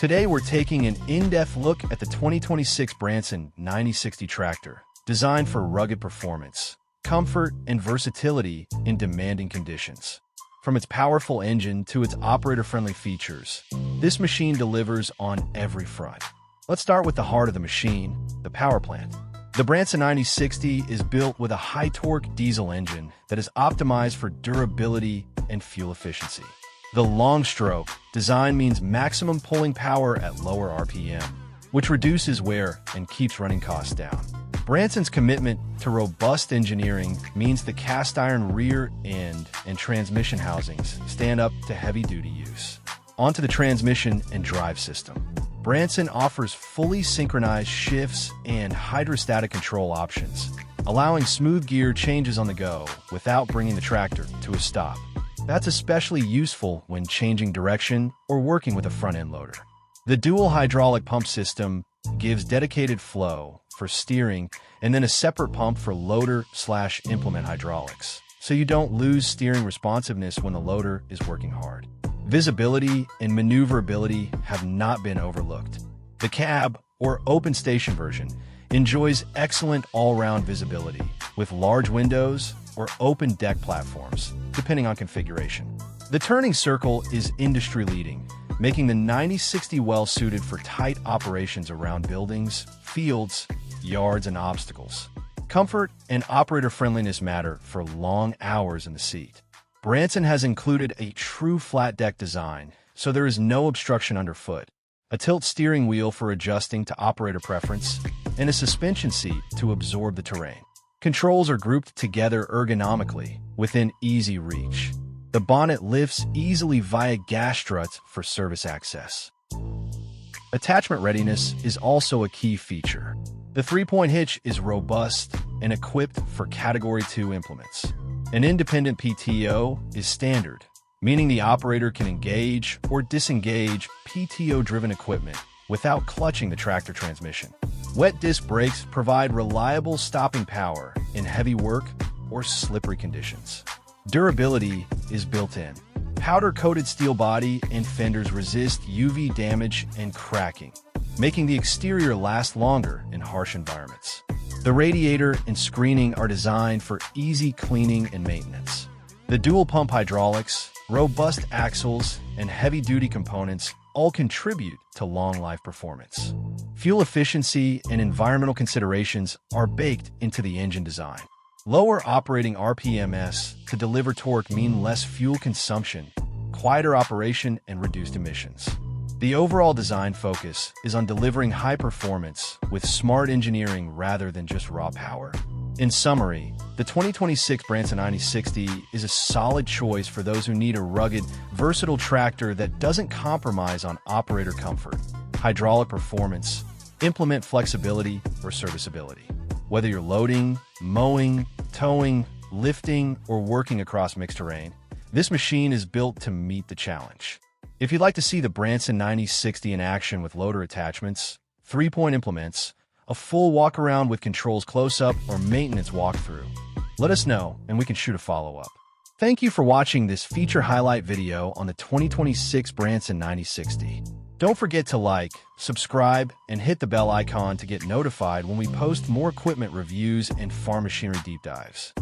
Today we're taking an in-depth look at the 2026 Branson 9060 tractor, designed for rugged performance, comfort, and versatility in demanding conditions. From its powerful engine to its operator-friendly features, this machine delivers on every front. Let's start with the heart of the machine, the power plant. The Branson 9060 is built with a high-torque diesel engine that is optimized for durability and fuel efficiency. The long-stroke design means maximum pulling power at lower RPM, which reduces wear and keeps running costs down. Branson's commitment to robust engineering means the cast-iron rear end and transmission housings stand up to heavy-duty use. Onto the transmission and drive system. Branson offers fully synchronized shifts and hydrostatic control options, allowing smooth gear changes on the go without bringing the tractor to a stop. That's especially useful when changing direction or working with a front-end loader. The dual hydraulic pump system gives dedicated flow for steering and then a separate pump for loader/implement hydraulics, so you don't lose steering responsiveness when the loader is working hard. Visibility and maneuverability have not been overlooked. The cab, or open station version, enjoys excellent all-round visibility with large windows or open deck platforms, depending on configuration. The turning circle is industry-leading, making the 9060 well-suited for tight operations around buildings, fields, yards, and obstacles. Comfort and operator friendliness matter for long hours in the seat. Branson has included a true flat deck design, so there is no obstruction underfoot, a tilt steering wheel for adjusting to operator preference, and a suspension seat to absorb the terrain. Controls are grouped together ergonomically within easy reach. The bonnet lifts easily via gas struts for service access. Attachment readiness is also a key feature. The 3-point hitch is robust and equipped for Category 2 implements. An independent PTO is standard, meaning the operator can engage or disengage PTO-driven equipment without clutching the tractor transmission. Wet disc brakes provide reliable stopping power in heavy work or slippery conditions. Durability is built in. Powder-coated steel body and fenders resist UV damage and cracking, making the exterior last longer in harsh environments. The radiator and screening are designed for easy cleaning and maintenance. The dual-pump hydraulics, robust axles, and heavy-duty components all contribute to long-life performance. Fuel efficiency and environmental considerations are baked into the engine design. Lower operating RPMs to deliver torque mean less fuel consumption, quieter operation, and reduced emissions. The overall design focus is on delivering high performance with smart engineering rather than just raw power. In summary, the 2026 Branson 9060 is a solid choice for those who need a rugged, versatile tractor that doesn't compromise on operator comfort, hydraulic performance, implement flexibility, or serviceability. Whether you're loading, mowing, towing, lifting, or working across mixed terrain, this machine is built to meet the challenge. If you'd like to see the Branson 9060 in action with loader attachments, 3-point implements, a full walk-around with controls close-up, or maintenance walkthrough, let us know and we can shoot a follow-up. Thank you for watching this feature highlight video on the 2026 Branson 9060. Don't forget to like, subscribe, and hit the bell icon to get notified when we post more equipment reviews and farm machinery deep dives.